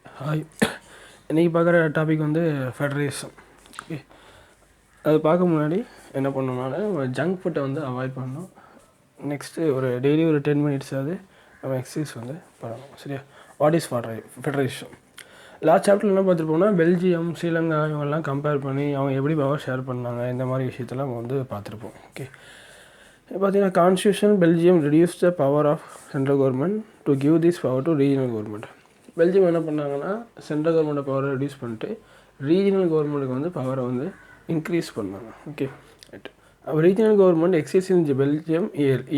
Hi. இன்றைக்கி பார்க்குற topic வந்து ஃபெடரலிசம். ஓகே, அது பார்க்க முன்னாடி என்ன பண்ணணும்னா ஜங்க் ஃபுட்டை வந்து அவாய்ட் பண்ணணும். நெக்ஸ்ட்டு ஒரு டெய்லி ஒரு 10 minutes ஆகுது நம்ம எக்ஸசைஸ் வந்து பண்ணணும். சரியா? What is federalism? லாஸ்ட் சாப்டரில் என்ன பார்த்துருப்போம்னா பெல்ஜியம், ஸ்ரீலங்கா இவங்கெல்லாம் கம்பேர் பண்ணி அவங்க எப்படி பவர் ஷேர் பண்ணாங்க, இந்த மாதிரி விஷயத்தெல்லாம் நம்ம வந்து பார்த்துருப்போம். ஓகே, பார்த்தீங்கன்னா constitution Belgium reduce the power of central government to give this power to regional government. பெல்ஜியம் என்ன பண்ணாங்கன்னா சென்ட்ரல் கவர்மெண்ட்டை பவரை ரெடியூஸ் பண்ணிட்டு ரீஜனல் கவர்மெண்ட்டுக்கு வந்து பவரை வந்து இன்க்ரீஸ் பண்ணாங்க. Okay, right. அப்போ regional government exist in Belgium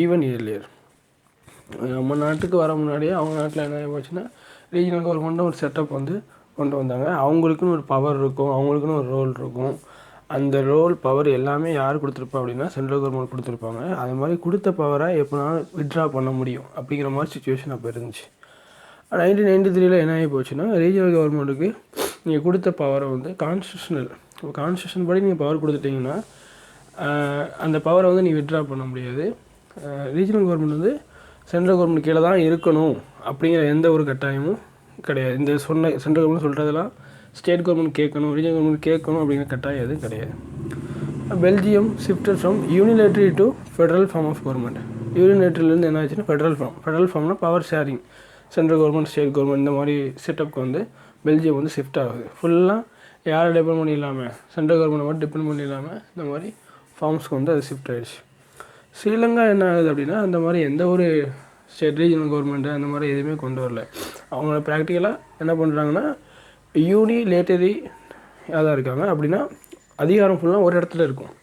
even earlier. நம்ம நாட்டுக்கு வர முன்னாடியே அவங்க நாட்டில் என்ன போச்சுன்னா ரீஜனல் கவர்மெண்ட்டும் ஒரு செட்டப் வந்து கொண்டு வந்தாங்க. அவங்களுக்குன்னு ஒரு பவர் இருக்கும், அவங்களுக்குன்னு ஒரு ரோல் இருக்கும். அந்த ரோல் பவர் எல்லாமே யார் கொடுத்துருப்பா அப்படின்னா சென்ட்ரல் கவர்மெண்ட் கொடுத்துருப்பாங்க. அது மாதிரி கொடுத்த பவரை எப்போனாலும் வித்ட்ரா பண்ண முடியும் அப்படிங்கிற மாதிரி சுச்சுவேஷன் அப்போ இருந்துச்சு. 1993 என்ன ஆகி போச்சுன்னா ரீஜனல் கவர்மெண்ட்டுக்கு நீங்கள் கொடுத்த பவரை வந்து கான்ஸ்டியூஷன் படி நீங்கள் பவர் கொடுத்துட்டிங்கன்னா அந்த பவரை வந்து நீங்கள் வித்ட்ரா பண்ண முடியாது. ரீஜனல் கவர்மெண்ட் வந்து சென்ட்ரல் கவர்மெண்ட் கீழே தான் இருக்கணும் அப்படிங்கிற எந்த ஒரு கட்டாயமும் கிடையாது. இந்த சென்ட்ரல் கவர்மெண்ட் சொல்கிறதெல்லாம் ஸ்டேட் கவர்மெண்ட் கேட்கணும், ரீஜனல் கவர்மெண்ட் கேட்கணும் அப்படிங்கிற கட்டாயம் எதுவும் கிடையாது. Belgium shifted from unitary to federal form of government. யூனிலேட்ரிலேருந்து என்ன ஆச்சுன்னா ஃபெடரல் ஃபார்ம்னா power sharing. Central government, state government இந்த மாதிரி செட்டப்க்கு வந்து பெல்ஜியம் வந்து ஷிஃப்ட் ஆகுது. ஃபுல்லாக யாரை டிபெண்ட் பண்ணி இல்லாமல் சென்ட்ரல் கவர்மெண்ட் மட்டும் டிபெண்ட் பண்ணி இல்லாமல் இந்த மாதிரி ஃபார்ம்ஸ்க்கு வந்து அது ஷிஃப்ட் ஆகிடுச்சு. ஸ்ரீலங்கா என்ன ஆகுது அப்படின்னா அந்த மாதிரி எந்த ஒரு ஸ்டேட் ரீஜனல் கவர்மெண்ட்டு அந்த மாதிரி எதுவுமே கொண்டு வரல. அவங்கள ப்ராக்டிக்கலாக என்ன பண்ணுறாங்கன்னா யூனிலேட்டரி தான் இருக்காங்க. அப்படின்னா அதிகாரம் ஃபுல்லாக ஒரு இடத்துல இருக்கும்.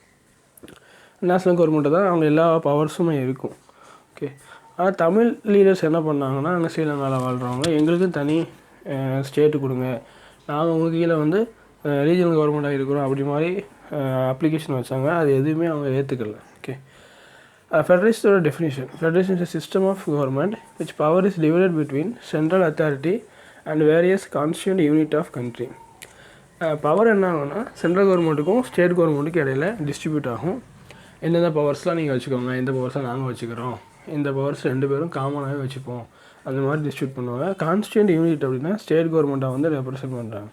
நேஷ்னல் கவர்மெண்ட்டு தான் அவங்க எல்லா பவர்ஸுமே இருக்கும். ஓகே, ஆனால் தமிழ் லீடர்ஸ் என்ன பண்ணாங்கன்னா அங்கே ஸ்ரீலங்காவில் வாழ்கிறவங்க எங்களுக்கும் தனி ஸ்டேட்டு கொடுங்க, நாங்கள் உங்கள் கீழே வந்து ரீஜனல் கவர்மெண்ட்டாக இருக்கிறோம் அப்படி மாதிரி அப்ளிகேஷன் வச்சாங்க. அது எதுவுமே அவங்க ஏற்றுக்கல. ஓகே, ஃபெடரலிஸ்டோட definition: federalism is a system of government which power is divided between central authority and various constituent unit of country. Power என்ன ஆகும்னா சென்ட்ரல் கவர்மெண்ட்டுக்கும் ஸ்டேட் கவர்மெண்ட்டுக்கும் இடையில டிஸ்ட்ரிபியூட் ஆகும். எந்தெந்த பவர்ஸ்லாம் நீங்கள் வச்சுக்கோங்க, எந்த பவர்ஸ்லாம் நாங்கள் வச்சுக்கிறோம், இந்த பவர்ஸ் ரெண்டு பேரும் காமனாகவே வச்சுப்போம், அந்த மாதிரி டிஸ்ட்ரிபியூட் பண்ணுவாங்க. கான்ஸ்டியூண்ட் யூனிட் அப்படின்னா ஸ்டேட் கவர்மெண்ட்டை வந்து ரெப்ரசென்ட் பண்ணுறாங்க.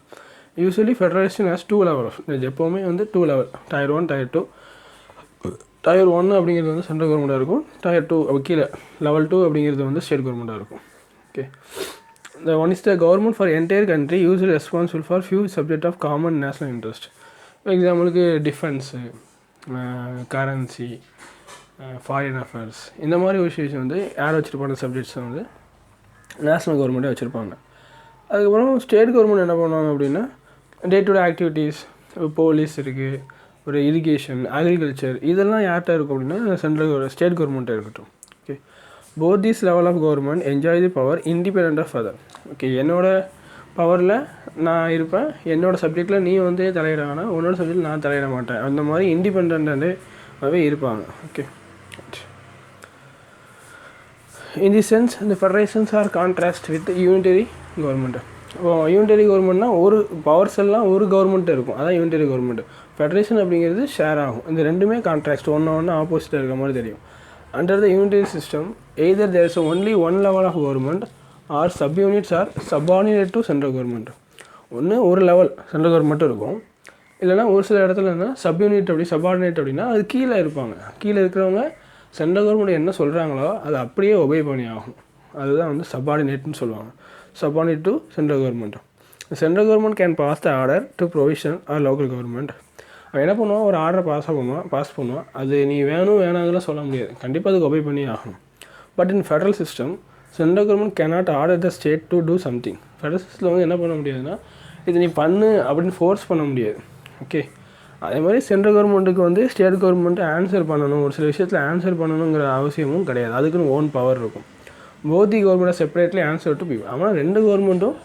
Usually federation has 2 level of எப்போவுமே வந்து 2 level, Tier 1, Tier 2. Tier 1 அப்படிங்கிறது வந்து சென்ட்ரல் கவர்மெண்ட்டாக இருக்கும். Tier 2 கீழே Level 2 அப்படிங்கிறது வந்து ஸ்டேட் கவர்மெண்ட்டாக இருக்கும். Okay, the one is the government for entire country usually responsible for few subject of common national interest. For example, defence, currency, foreign affairs இந்த மாதிரி விஷயம் வந்து யார் வச்சுருப்பாங்க சப்ஜெக்ட்ஸை வந்து நேஷ்னல் கவர்மெண்ட்டே வச்சுருப்பாங்க. அதுக்கப்புறம் ஸ்டேட் கவர்மெண்ட் என்ன பண்ணுவாங்க அப்படின்னா day to day activities, police இருக்குது, ஒரு இரிகேஷன், அக்ரிகல்ச்சர், இதெல்லாம் யார்கிட்ட இருக்கும் அப்படின்னா ஸ்டேட் கவர்மெண்ட்டாக இருக்கட்டும். Okay, both this level of government enjoy the power independent of other. Okay, என்னோடய பவரில் நான் இருப்பேன், என்னோடய சப்ஜெக்டில் நீ வந்து தலையிடாங்கன்னா உன்னோட சப்ஜெக்டில் நான் தலையிட மாட்டேன், அந்த மாதிரி இண்டிபெண்ட்டாகவே இருப்பாங்க. Okay, in this sense the federations are contrast with the unitary government. இப்போ யூனிட்டரி கவர்மெண்ட்னா ஒரு பவர்ஸ் எல்லாம் ஒரு கவர்மெண்ட்டு இருக்கும், அதான் யூனிட்டரி கவர்மெண்ட். ஃபெடரேஷன் அப்படிங்கிறது ஷேர் ஆகும். இந்த ரெண்டுமே கான்ட்ராஸ்ட், ஒன்று ஆப்போசிட்டாக இருக்கிற மாதிரி தெரியும். Under the unitary system either there is only one level of government or sub units are subordinate to central government. ஒன்று ஒரு லெவல் சென்ட்ரல் கவர்மெண்ட்டும் இருக்கும், இல்லைனா ஒரு சில இடத்துல என்ன சப் யூனிட் சப்பார்டினேட் அப்படின்னா அது கீழே இருப்பாங்க. கீழே இருக்கிறவங்க சென்ட்ரல் கவர்மெண்ட் என்ன சொல்கிறாங்களோ அது அப்படியே ஒபே பண்ணி ஆகும். அதுதான் வந்து சப்பார்டினேட்னு சொல்லுவாங்க. Subordinate to central government. Central government can pass the order to provision or local government. அவன் என்ன பண்ணுவான், ஒரு ஆர்டரை பாஸ் பண்ணுவான். அது நீ வேணாங்கலாம் சொல்ல முடியாது, கண்டிப்பாக அதுக்கு ஒபே பண்ணி ஆகணும். But in federal system central government cannot order the state to do something. Federal சிஸ்டத்தில் வந்து என்ன பண்ண முடியாதுன்னா இது நீ பண்ணு அப்படின்னு ஃபோர்ஸ் பண்ண முடியாது. ஓகே, அதே மாதிரி சென்ட்ரல் கவர்மெண்ட்டுக்கு வந்து ஸ்டேட் கவர்மெண்ட்டு ஆன்சர் பண்ணணும், ஒரு சில விஷயத்தில் ஆன்சர் பண்ணணுங்கிற அவசியமும் கிடையாது. அதுக்குன்னு ஓன் பவர் இருக்கும். போத் தி கவர்மெண்ட்டை செப்பரேட்லி ஆன்சர் டு பீப்புள். ஆனால் ரெண்டு கவர்மெண்ட்டும்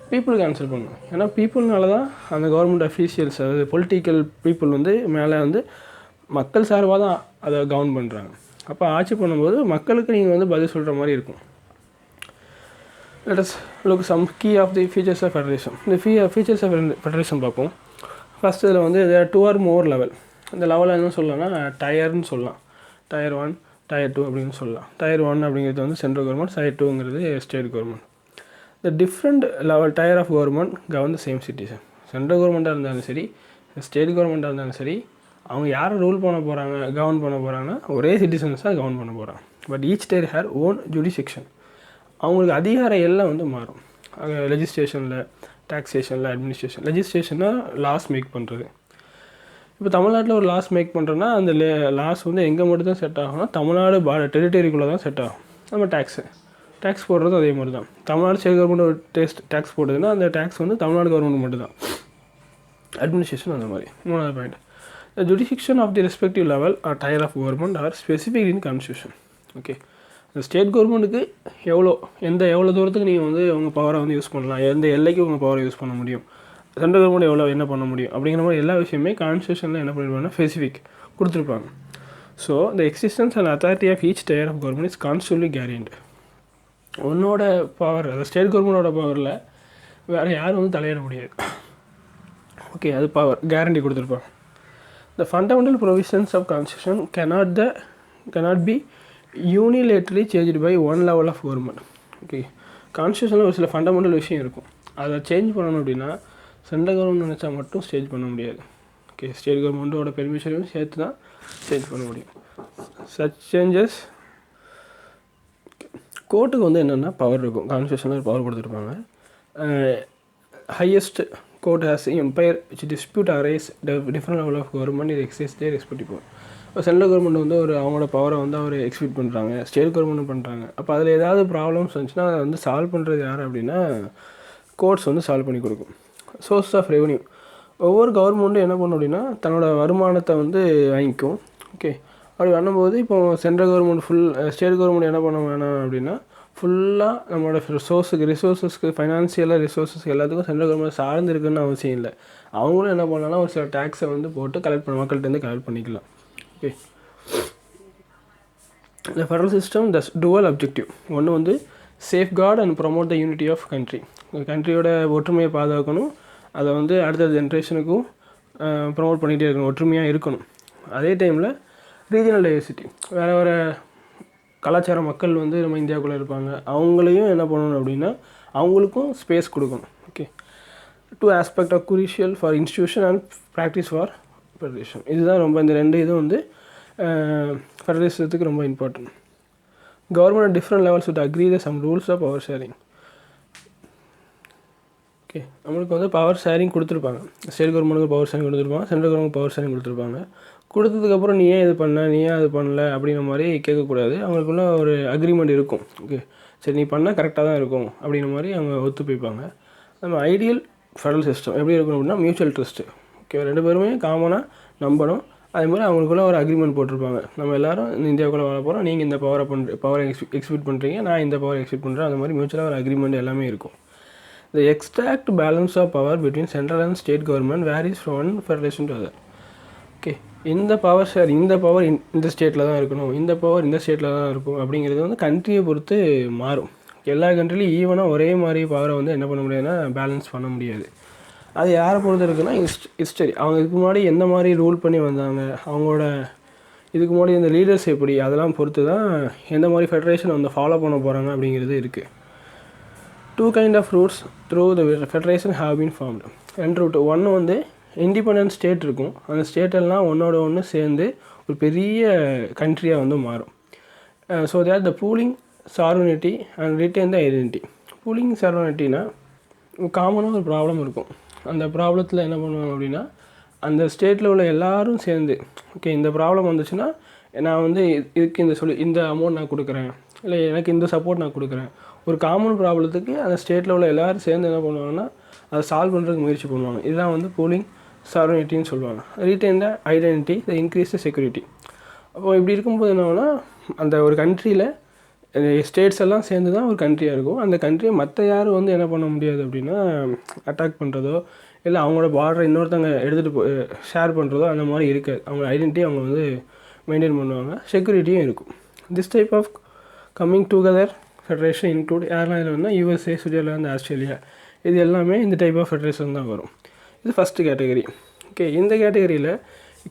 பீப்புளுக்கு ஆன்சர் பண்ணணும். ஏன்னா பீப்புள்னால தான் அந்த கவர்மெண்ட் அஃபீஷியல்ஸ், அதாவது பொலிட்டிக்கல் பீப்புள் வந்து மேலே வந்து மக்கள் சார்பாக தான் அதை கவர்ன் பண்ணுறாங்க. அப்போ ஆட்சி பண்ணும்போது மக்களுக்கு நீங்கள் வந்து பதில் சொல்கிற மாதிரி இருக்கும். Let us look some key of the features of federalism. இந்த features of federalism பார்ப்போம். ஃபஸ்ட்டு இதில் வந்து there are 2 or more level. இந்த லெவலில் என்ன சொல்லலாம்னா டயர்னு சொல்லலாம். Tier 1, Tier 2 அப்படின்னு சொல்லலாம். Tier 1 அப்படிங்கிறது வந்து சென்ட்ரல் கவர்மெண்ட், Tier 2ங்கிறது state government. The different level tier of government govern the same citizen. Central கவர்மெண்ட்டாக இருந்தாலும் சரி, ஸ்டேட் கவர்மெண்ட்டாக இருந்தாலும் சரி, அவங்க யாரை ரூல் பண்ண போகிறாங்க, கவர்ன் பண்ண போகிறாங்கன்னா ஒரே சிட்டிசன்ஸ் தான் கவர்ன் பண்ண போகிறாங்க. But each state her own jurisdiction. அவங்களுக்கு அதிகார எல்லாம் வந்து மாறும். லெஜிஸ்லேஷனில், டாக்ஸேஷனில், அட்மினிஸ்ட்ரேஷன். லெஜிஸ்லேஷன்னா லாஸ் மேக் பண்ணுறது. இப்போ தமிழ்நாட்டில் ஒரு லாஸ் மேக் பண்ணுறோன்னா அந்த லாஸ் வந்து எங்கே மட்டும் தான் செட் ஆகும்னா தமிழ்நாடு டெரிட்டரிக்குள்ளே தான் செட் ஆகும். நம்ம டேக்ஸ் போடுறதும் அதே மாதிரி தான். தமிழ்நாடு ஸ்டேட் கவர்மெண்ட் ஒரு டேக்ஸ் போடுதுன்னா அந்த டேக்ஸ் வந்து தமிழ்நாடு கவர்மெண்ட் மட்டும் தான். அட்மினிஸ்ட்ரேஷன் அந்த மாதிரி. 3வது point, the jurisdiction of the respective level or tier of government are specific in constitution. Okay, இந்த ஸ்டேட் கவர்மெண்ட்டுக்கு எவ்வளோ தூரத்துக்கு நீங்கள் வந்து உங்கள் பவரை வந்து யூஸ் பண்ணலாம், எந்த எல்லைக்கு உங்கள் பவரை யூஸ் பண்ண முடியும், சென்ட்ரல் கவர்மெண்ட் என்ன பண்ண முடியும் அப்படிங்கிற மாதிரி எல்லா விஷயமே கான்ஸ்டியூஷனில் என்ன பண்ணிருப்பாங்கன்னா ஸ்பெசிஃபிக் கொடுத்துருப்பாங்க. So the existence and authority of each tier of government is constitutionally guaranteed. உன்னோட பவர், அந்த ஸ்டேட் கவர்மெண்டோட பவரில் வேறு யாரும் வந்து தலையிட முடியாது. ஓகே, அது பவர் கேரண்டி கொடுத்துருப்பாங்க. The fundamental provisions of constitution cannot be unilaterally changed by one level of government. Okay, கான்ஸ்டியூஷனில் ஒரு சில ஃபண்டமெண்டல் விஷயம் இருக்கும். அதை சேஞ்ச் பண்ணணும் அப்படின்னா சென்ட்ரல் கவர்மெண்ட் நினச்சா மட்டும் சேஞ்ச் பண்ண முடியாது. ஓகே, ஸ்டேட் கவர்மெண்ட்டோட பெர்மிஷனையும் சேர்த்து தான் சேஞ்ச் பண்ண முடியும். சச் சேஞ்சஸ் கோர்ட்டுக்கு வந்து என்னென்னா பவர் இருக்கும். கான்ஸ்டியூஷனில் ஒரு பவர் கொடுத்துருப்பாங்க. Highest court has empire which dispute arise different level of government இது எக்ஸைஸ் தேர் ரெஸ்பெக்டிவ் பவர். இப்போ சென்ட்ரல் கவர்மெண்ட் வந்து அவங்களோட பவரை வந்து அவர் எக்ஸ்பெக்ட் பண்ணுறாங்க, ஸ்டேட் கவர்மெண்ட் பண்ணுறாங்க. அப்போ அதில் ஏதாவது ப்ராப்ளம்ஸ் வந்துச்சுன்னா அதை வந்து சால்வ் பண்ணுறது யார் அப்படின்னா கோர்ட்ஸ் வந்து சால்வ் பண்ணி கொடுக்கும். சோர்ஸ் ஆஃப் ரெவன்யூ, ஒவ்வொரு கவர்மெண்ட்டும் என்ன பண்ணும் அப்படின்னா தன்னோட வருமானத்தை வந்து வாங்கிக்கும். ஓகே, அப்படி பண்ணும்போது இப்போ சென்ட்ரல் கவர்மெண்ட் ஸ்டேட் கவர்மெண்ட் என்ன பண்ண வேணாம் அப்படின்னா ஃபுல்லாக நம்மளோட ரிசோர்ஸஸ்க்கு ஃபைனான்சியலாக ரிசோர்ஸஸ்க்கு எல்லாத்துக்கும் சென்ட்ரல் கவர்மெண்ட் சார்ந்து இருக்குன்னு அவசியம் இல்லை. அவங்களும் என்ன பண்ணலாம்னா ஒரு சில டேக்ஸை வந்து போட்டு மக்கள்கிட்டருந்து கலெக்ட் பண்ணிக்கலாம். ஓகே, இந்த federal system thus dual objective. ஒன்று வந்து safeguard and promote the unity of country. கண்ட்ரியோட ஒற்றுமையை பாதுகாக்கணும், அதை வந்து அடுத்த ஜென்ரேஷனுக்கும் ப்ரொமோட் பண்ணிகிட்டே இருக்கணும், ஒற்றுமையாக இருக்கணும். அதே டைமில் ரீஜனல் டைவர்சிட்டி, வேறு கலாச்சார மக்கள் வந்து நம்ம இந்தியாவுக்குள்ளே இருப்பாங்க, அவங்களையும் என்ன பண்ணணும் அப்படின்னா அவங்களுக்கும் ஸ்பேஸ் கொடுக்கணும். Okay, 2 aspect of crucial for institution and practice for federation. இதுதான் ரொம்ப, இந்த 2 இதுவும் வந்து ஃபெடரலிசத்துக்கு ரொம்ப important. Government different levels with agree the some rules of power sharing. Okay, நம்மளுக்கு வந்து பவர் ஷேரிங் கொடுத்துருப்பாங்க. ஸ்டேட் கவர்மெண்ட்டுக்கு பவர் ஷேரிங் கொடுத்துருப்பாங்க, சென்ட்ரல் கவர்மெண்ட் பவர் ஷேரிங் கொடுத்துருப்பாங்க. கொடுத்ததுக்கப்புறம் நீ ஏன் இது பண்ண, நீ ஏன் அது பண்ணல அப்படிங்கிற மாதிரி கேட்கக்கூடாது. அவங்களுக்குள்ள ஒரு அக்ரிமெண்ட் இருக்கும். ஓகே, சரி நீ பண்ணால் கரெக்டாக தான் இருக்கும் அப்படிங்கிற மாதிரி அவங்க ஒத்துப்பைப்பாங்க. நம்ம ஐடியல் ஃபெடரல் சிஸ்டம் எப்படி இருக்கணும் அப்படின்னா மியூச்சுவல் ட்ரஸ்ட்டு. ஓகே, 2 பேருமே காமனாக நம்பணும். அதே மாதிரி அவங்களுக்குள்ள ஒரு அக்ரிமெண்ட் போட்டிருப்பாங்க. நம்ம எல்லோரும் இந்த இந்தியாவுக்குள்ளே வாழ போகிறோம், நீங்கள் இந்த பவரை எக்ஸ்பெக்ட் பண்ணுறீங்க, நான் இந்த பவரை எக்ஸ்பெக்ட் பண்ணுறேன். அந்த மாதிரி மியூச்சுவலாக ஒரு அக்ரிமெண்ட் எல்லாமே இருக்கும். The exact balance of power between central and state government varies from one federation to other. Okay, இந்த பவர் இந்த ஸ்டேட்டில் தான் இருக்கணும், இந்த பவர் இந்த ஸ்டேட்டில் தான் இருக்கும் அப்படிங்கிறது வந்து கண்ட்ரியை பொறுத்து மாறும். எல்லா கண்ட்ரிலையும் ஈவனாக ஒரே மாதிரி பவரை வந்து என்ன பண்ண முடியாதுன்னா பேலன்ஸ் பண்ண முடியாது. அது யாரை பொறுத்து இருக்குன்னா ஹிஸ்டரி, அவங்க இதுக்கு முன்னாடி எந்த மாதிரி ரூல் பண்ணி வந்தாங்க, அவங்களோட இதுக்கு முன்னாடி இந்த லீடர்ஸ் எப்படி, அதெல்லாம் பொறுத்து தான் எந்த மாதிரி ஃபெடரேஷன் வந்து ஃபாலோ பண்ண போகிறாங்க அப்படிங்கிறது இருக்குது. 2 kind of roots through the federation have been formed. 2 root. ஒன்று வந்து இண்டிபெண்டன்ட் ஸ்டேட் இருக்கும், அந்த ஸ்டேட்டெல்லாம் ஒன்றோட ஒன்று சேர்ந்து ஒரு பெரிய கண்ட்ரியாக வந்து மாறும். So that the pooling sovereignty and retain the identity. Pooling சார்வனிட்டினா காமனாக ஒரு ப்ராப்ளம் இருக்கும். அந்த ப்ராப்ளத்தில் என்ன பண்ணுவாங்க அப்படின்னா அந்த ஸ்டேட்டில் உள்ள எல்லோரும் சேர்ந்து ஓகே இந்த ப்ராப்ளம் வந்துச்சுன்னா நான் வந்து இதுக்கு இந்த அமௌண்ட் நான் கொடுக்குறேன், இல்லை எனக்கு இந்த சப்போர்ட் நான் கொடுக்குறேன். ஒரு காமன் ப்ராப்ளத்துக்கு அந்த ஸ்டேட்டில் உள்ள எல்லோரும் சேர்ந்து என்ன பண்ணுவாங்கன்னா அதை சால்வ் பண்ணுறதுக்கு முயற்சி பண்ணுவாங்க. இதுதான் வந்து பூலிங் சார்வனிட்டின்னு சொல்லுவாங்க. Retain the identity, the increase the security. அப்போ இப்படி இருக்கும்போது என்னன்னா அந்த ஒரு கண்ட்ரியில் ஸ்டேட்ஸ் எல்லாம் சேர்ந்து தான் ஒரு கண்ட்ரியாக இருக்கும். அந்த கண்ட்ரியை மற்ற யாரும் வந்து என்ன பண்ண முடியாது அப்படின்னா அட்டாக் பண்ணுறதோ இல்லை அவங்களோட பார்டரை இன்னொருத்தவங்க எடுத்துகிட்டு ஷேர் பண்ணுறதோ அந்த மாதிரி இருக்காது. அவங்க ஐடென்டிட்டி அவங்க வந்து மெயின்டைன் பண்ணுவாங்க, செக்யூரிட்டியும் இருக்கும். This type of coming together federation include யாரெல்லாம் இல்லைன்னா USA, சுவிட்சர்லாந்து, ஆஸ்திரேலியா, இது எல்லாமே இந்த டைப் ஆஃப் ஃபெடரேஷன் தான் வரும். இது ஃபஸ்ட்டு கேட்டகரி. ஓகே, இந்த கேட்டகரியில்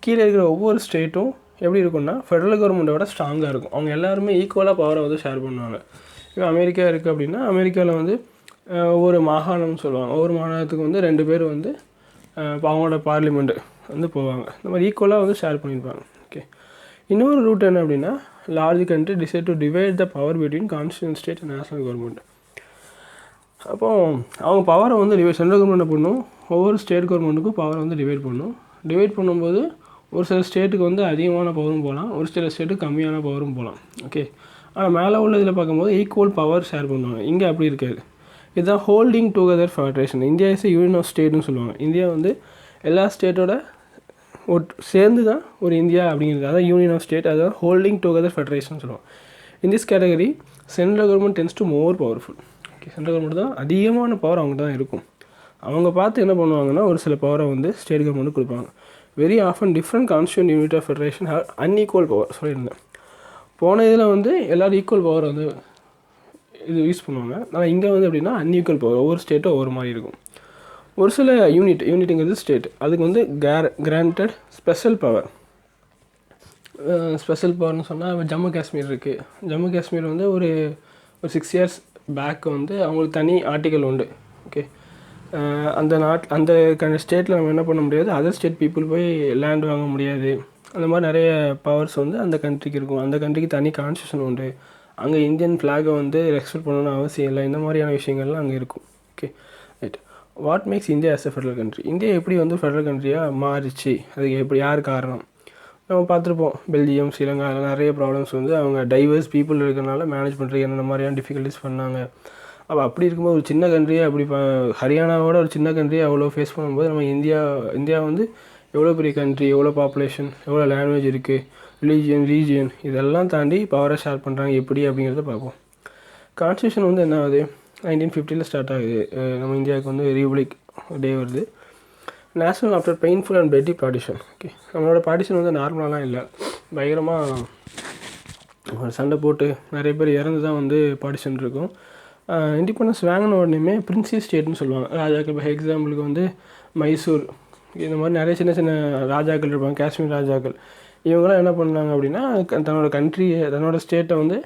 கீழே இருக்கிற ஒவ்வொரு ஸ்டேட்டும் எப்படி இருக்குன்னா ஃபெடரல் கவர்மெண்ட்டோட ஸ்ட்ராங்காக இருக்கும். அவங்க எல்லாருமே ஈக்குவலாக பவரை வந்து ஷேர் பண்ணுவாங்க. இப்போ அமெரிக்கா இருக்குது அப்படின்னா அமெரிக்காவில் வந்து ஒவ்வொரு மாகாணம்னு சொல்லுவாங்க. ஒவ்வொரு மாகாணத்துக்கு வந்து 2 பேர் வந்து அவங்களோட பார்லிமெண்ட்டு வந்து போவாங்க. இந்த மாதிரி ஈக்குவலாக வந்து ஷேர் பண்ணியிருப்பாங்க. ஓகே, இன்னொரு ரூட் என்ன அப்படின்னா, large country decide to divide the power between constitution state and national government. அப்போது அவங்க பவரை வந்து சென்ட்ரல் கவர்மெண்ட் பண்ணும், ஒவ்வொரு ஸ்டேட் கவர்மெண்ட்டுக்கும் பவரை வந்து டிவைட் பண்ணும். டிவைட் பண்ணும்போது ஒரு சில ஸ்டேட்டுக்கு வந்து அதிகமான பவரும் போகலாம், ஒரு சில ஸ்டேட்டுக்கு கம்மியான பவரும் போகலாம். ஓகே, ஆனால் மேலே உள்ள இதில் பார்க்கும்போது ஈக்குவல் பவர் ஷேர் பண்ணுவாங்க. இங்கே அப்படி இருக்காது. இதுதான் holding together federation. India is union of ஸ்டேட்னு சொல்லுவாங்க. இந்தியா வந்து எல்லா ஸ்டேட்டோட சேர்ந்து தான் ஒரு இந்தியா அப்படிங்கிறது, அதான் யூனியன் ஆஃப் ஸ்டேட், அதான் ஹோல்டிங் டுகெதர் ஃபெடரேஷன் சொல்லுவாங்க. In this category central government tends to more powerful. Okay, central government தான் அதிகமான பவர் அவங்கள்ட்ட தான் இருக்கும். அவங்க பார்த்து என்ன பண்ணுவாங்கன்னா, ஒரு சில பவரை வந்து ஸ்டேட் கவர்மெண்ட்டு கொடுப்பாங்க. Very often different constituent unit of federation have unequal power சொல்லியிருந்தேன். போன இதில் வந்து எல்லோரும் ஈக்குவல் பவர் வந்து இது யூஸ் பண்ணுவாங்க. ஆனால் இங்கே வந்து எப்படின்னா அன்ஈக்குவல் பவர், ஒவ்வொரு ஸ்டேட்டும் ஒவ்வொரு மாதிரி இருக்கும். ஒரு சில யூனிட்டுங்கிறது ஸ்டேட், அதுக்கு வந்து கிராண்டட் ஸ்பெஷல் பவர். ஸ்பெஷல் பவர்னு சொன்னால் ஜம்மு காஷ்மீர் இருக்குது. ஜம்மு காஷ்மீர் வந்து ஒரு 6 இயர்ஸ் பேக் வந்து அவங்களுக்கு தனி ஆர்டிக்கல் உண்டு. ஓகே, அந்த ஸ்டேட்டில் நம்ம என்ன பண்ண முடியாது, அதர் ஸ்டேட் பீப்புள் போய் லேண்ட் வாங்க முடியாது. அந்த மாதிரி நிறைய பவர்ஸ் வந்து அந்த கண்ட்ரிக்கு இருக்கும். அந்த கண்ட்ரிக்கு தனி கான்ஸ்டியூஷன் உண்டு. அங்கே இந்தியன் ஃப்ளாகை வந்து ரெஸ்பெக்ட் பண்ணணும்னு அவசியம் இல்லை. இந்த மாதிரியான விஷயங்கள்லாம் அங்கே இருக்கும். Okay, right. What makes India as a federal country? India எப்படி வந்து ஃபெடரல் கண்ட்ரியாக மாறிச்சு, அதுக்கு எப்படி யார் காரணம்? நம்ம பார்த்துருப்போம், பெல்ஜியம், ஸ்ரீலங்கா அதில் நிறைய ப்ராப்ளம்ஸ் வந்து அவங்க டைவர்ஸ் பீப்புள் இருக்கிறனால மேனேஜ் பண்ணுறதுக்கு என்னென்ன மாதிரியான டிஃபிகல்ட்டிஸ் பண்ணாங்க. அப்போ அப்படி இருக்கும்போது ஒரு சின்ன கண்ட்ரியை அப்படி ஹரியானாவோட ஒரு சின்ன கண்ட்ரியை அவ்வளோ ஃபேஸ் பண்ணும்போது நம்ம இந்தியா வந்து எவ்வளோ பெரிய கண்ட்ரி, எவ்வளோ பாப்புலேஷன், எவ்வளோ லாங்குவேஜ் இருக்குது, ரீஜியன் இதெல்லாம் தாண்டி பவரை ஷேர் பண்ணுறாங்க எப்படி அப்படிங்கிறத பார்ப்போம். கான்ஸ்டியூஷன் வந்து என்ன ஆகுது, 1950 ஸ்டார்ட் ஆகுது. நம்ம இந்தியாவுக்கு வந்து ரிபப்ளிக் டே வருது. நேஷனல் ஆஃப்டர் பெயின்ஃபுல் அண்ட் பெட்டி பார்ட்டிஷன். ஓகே, நம்மளோட பார்ட்டிஷன் வந்து நார்மலாலாம் இல்லை, பயங்கரமாக சண்டை போட்டு நிறைய பேர் இறந்து தான் வந்து பார்ட்டிஷன் இருக்கும். இண்டிபெண்டன்ஸ் வாங்கின உடனே பிரின்சி ஸ்டேட்னு சொல்லுவாங்க. ராஜாக்கள், இப்போ எக்ஸாம்பிளுக்கு வந்து மைசூர், இந்த மாதிரி நிறைய சின்ன சின்ன ராஜாக்கள் இருப்பாங்க, காஷ்மீர் ராஜாக்கள். இவங்களாம் என்ன பண்ணாங்க அப்படின்னா, தன்னோட ஸ்டேட்டை வந்து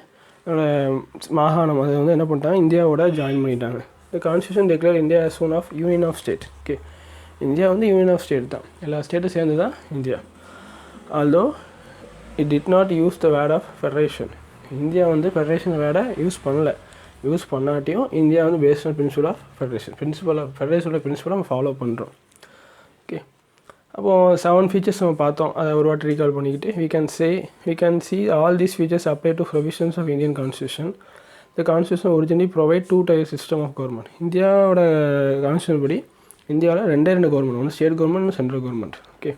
மாகாணம் அதை வந்து என்ன பண்ணிட்டாங்க, இந்தியாவோட ஜாயின் பண்ணிட்டாங்க. இந்த constitution declare India as one of union of state. Okay, India வந்து யூனியன் ஆஃப் ஸ்டேட் தான், எல்லா ஸ்டேட்டும் சேர்ந்து தான் India. Although it did not use the word of federation. India வந்து ஃபெடரேஷன் வேர்டை யூஸ் பண்ணாட்டியும் இந்தியா வந்து based on principle of federation, ஃபெடரேஷனோட பிரின்சிபலை நம்ம ஃபாலோ பண்ணுறோம். ஓகே, அப்போது 7 ஃபீச்சர்ஸ் நம்ம பார்த்தோம். அதை ஒரு வாட்டி ரீகால் பண்ணிக்கிட்டு we can see all these features apply to provisions of Indian Constitution. The Constitution originally provide 2-tier system of government. இந்தியாவோட கான்ஸ்டியூஷன் படி இந்தியாவில் 2 கவர்மெண்ட், ஒன்று ஸ்டேட் கவர்மெண்ட், ஒன்று central government. Okay,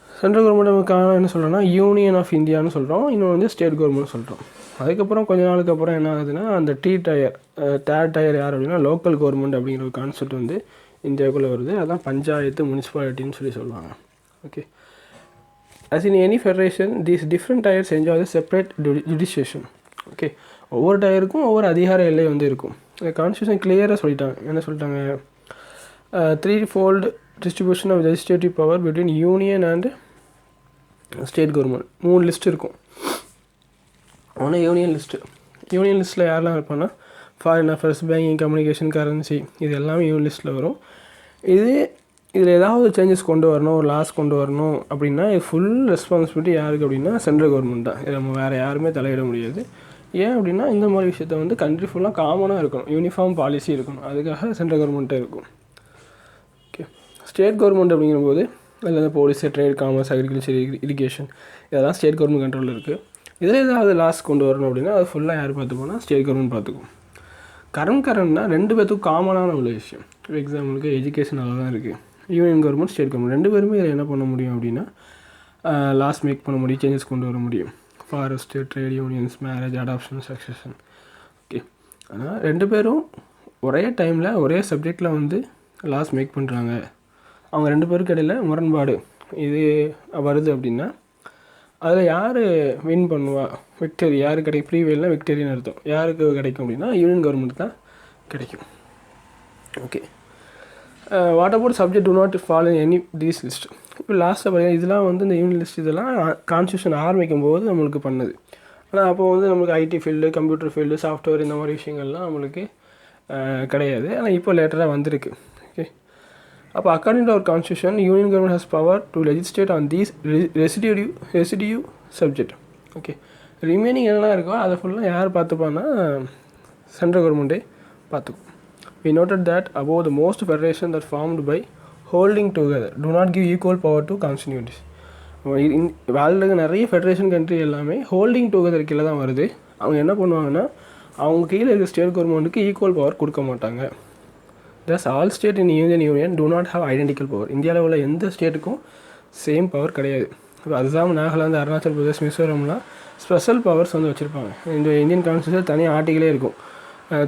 central government நமக்கான என்ன சொல்கிறோம்னா யூனியன் ஆஃப் இந்தியான்னு சொல்கிறோம், இன்னொன்று வந்து ஸ்டேட் கவர்மெண்ட் சொல்கிறோம். அதுக்கப்புறம் கொஞ்ச நாளுக்கு அப்புறம் என்ன ஆகுதுன்னா, அந்த தேர்ட் டயர் யார் அப்படின்னா லோக்கல் கவர்மெண்ட் அப்படிங்கிற ஒரு கான்செப்ட் வந்து இந்தியாவுக்குள்ளே வருது. அதான் பஞ்சாயத்து, முனிசிபாலிட்டின்னு சொல்லுவாங்க. Okay, as in any federation these different tiers enjoy a separate jurisdiction. Okay, ஒவ்வொரு டயருக்கும் ஒவ்வொரு அதிகார எல்லை வந்து இருக்கும். இந்த கான்ஸ்டியூஷன் கிளியராக சொல்லிட்டாங்க. என்ன சொல்லிட்டாங்க, 3-fold distribution of legislative power between union and state government. 3 list இருக்கும். ஒன்று யூனியன் லிஸ்ட்டில் யாரெல்லாம் இருப்பாங்கன்னா foreign affairs, banking, communication, currency, இது எல்லாமே யூனியன் லிஸ்ட்டில் வரும். இதில் ஏதாவது சேஞ்சஸ் கொண்டு வரணும், ஒரு லாஸ் கொண்டு வரணும் அப்படின்னா இது ஃபுல் ரெஸ்பான்சிபிலிட்டி யாருக்கு அப்படின்னா சென்ட்ரல் கவர்மெண்ட் தான். இதை நம்ம வேறு யாருமே தலையிட முடியாது. ஏன் அப்படின்னா இந்த மாதிரி விஷயத்த வந்து கண்ட்ரி ஃபுல்லாக காமனாக இருக்கணும், யூனிஃபார்ம் பாலிசி இருக்கணும், அதுக்காக சென்ட்ரல் கவர்மெண்ட்டே இருக்கும். ஓகே, ஸ்டேட் கவர்மெண்ட் அப்படிங்கிறபோது அதில் வந்து police, trade, commerce, agriculture, irrigation இதெல்லாம் ஸ்டேட் கவர்மெண்ட் கண்ட்ரோலில் இருக்குது. இதில் ஏதாவது லாஸ் கொண்டு வரணும் அப்படின்னா அது ஃபுல்லாக யார் பார்த்துப்போனா ஸ்டேட் கவர்மெண்ட் பார்த்துக்கும். கரண்ட்னா 2 பேர்த்துக்கும் காமனான உள்ள விஷயம். எக்ஸாம்பிளுக்கு எஜுகேஷன் நல்லா தான் இருக்குது. யூனியன் கவர்மெண்ட், ஸ்டேட் கவர்மெண்ட் 2 பேருமே இதில் என்ன பண்ண முடியும் அப்படின்னா லாஸ் மேக் பண்ண முடியும், சேஞ்சஸ் கொண்டு வர முடியும். Forest, trade unions, marriage, adoption, succession. Okay, ஆனால் 2 பேரும் ஒரே டைமில் ஒரே சப்ஜெக்டில் வந்து லாஸ் மேக் பண்ணுறாங்க. அவங்க 2 பேருக்கு இடையில் முரண்பாடு இது வருது அப்படின்னா அதில் யார் வின் பண்ணுவா, விக்டரி யார் கிடைக்கும், ப்ரீவேல்னா விக்டரின்னு அர்த்தம். யாருக்கு கிடைக்கும் அப்படின்னா யூனியன் கவர்மெண்ட் தான் கிடைக்கும். Okay, what about subject to not follow any these list. இப்போ லாஸ்ட்டாக பார்த்தீங்கன்னா இதெல்லாம் வந்து இந்த யூனியன் லிஸ்ட் இதெல்லாம் கான்ஸ்டியூஷன் ஆரம்பிக்கும் போது நம்மளுக்கு பண்ணுது. ஆனால் அப்போ வந்து நம்மளுக்கு IT field, computer field, software இந்த மாதிரி விஷயங்கள்லாம் நம்மளுக்கு கிடையாது. ஆனால் இப்போ லேட்டராக வந்திருக்கு. ஓகே, அப்போ according to our constitution union government has power to legislate on these residue subject. Okay, remaining என்னெல்லாம் இருக்கோ அதை ஃபுல்லாக யார் பார்த்துப்பான்னா சென்ட்ரல் கவர்மெண்ட்டே பார்த்துக்கும். We noted that above the most federation that formed by holding together do not give equal power to constituencies. வேர்ல்டுக்கு நிறைய federation country எல்லாமே holding together கீழே தான் வருது. அவங்க என்ன பண்ணுவாங்கன்னா அவங்க கீழே இருக்க ஸ்டேட் கவர்மெண்ட்டுக்கு ஈக்குவல் பவர் கொடுக்க மாட்டாங்க. Thus all state in Indian union do not have identical power. இந்தியாவில் உள்ள எந்த ஸ்டேட்டுக்கும் சேம் பவர் கிடையாது. இப்போ அசாம், நாகாலாந்து, அருணாச்சல் பிரதேஷ், மிசோரம்லாம் ஸ்பெஷல் பவர்ஸ் வந்து வச்சுருப்பாங்க. இந்த இந்தியன் கான்ஸ்டியூஷன் தனியாக ஆர்டிகளே இருக்கும்.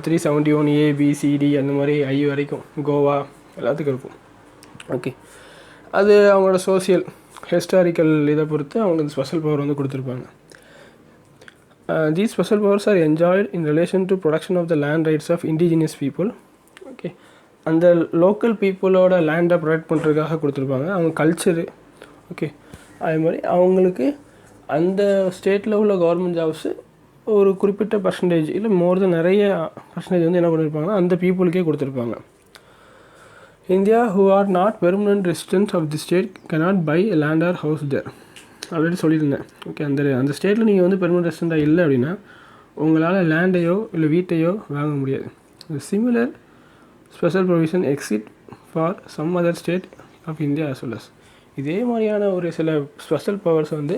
371 ABCD அந்த மாதிரி ஐ வரைக்கும், கோவா எல்லாத்துக்கும் இருக்கும். ஓகே, அது அவங்களோட சோசியல் ஹிஸ்டாரிக்கல் இதை பொறுத்து அவங்க இந்த ஸ்பெஷல் பவர் வந்து கொடுத்துருப்பாங்க. These special powers are enjoyed in relation to production of the land rights of indigenous people. Okay, அந்த லோக்கல் பீப்புளோட லேண்டை ப்ரொடெக்ட் பண்ணுறதுக்காக கொடுத்துருப்பாங்க. அவங்க கல்ச்சரு, ஓகே, அதே மாதிரி அவங்களுக்கு அந்த ஸ்டேட்டில் உள்ள கவர்மெண்ட் ஜாப்ஸு ஒரு குறிப்பிட்ட பர்சன்டேஜ் இல்லை மோர் தென் நிறைய பர்சன்டேஜ் வந்து என்ன பண்ணியிருப்பாங்கன்னா அந்த பீப்புளுக்கே கொடுத்துருப்பாங்க. India who are not permanent residents of the state cannot buy a land or house there. Already சொல்லியிருந்தேன். ஓகே, அந்த ஸ்டேட்டில் நீங்கள் வந்து பெர்மனன்ட் ரெசிடெண்ட்டாக இல்லை அப்படின்னா உங்களால் லேண்டையோ இல்லை வீட்டையோ வாங்க முடியாது. Similar special provision exit for some other state of India as well as. இதே மாதிரியான ஒரு சில ஸ்பெஷல் பவர்ஸ் வந்து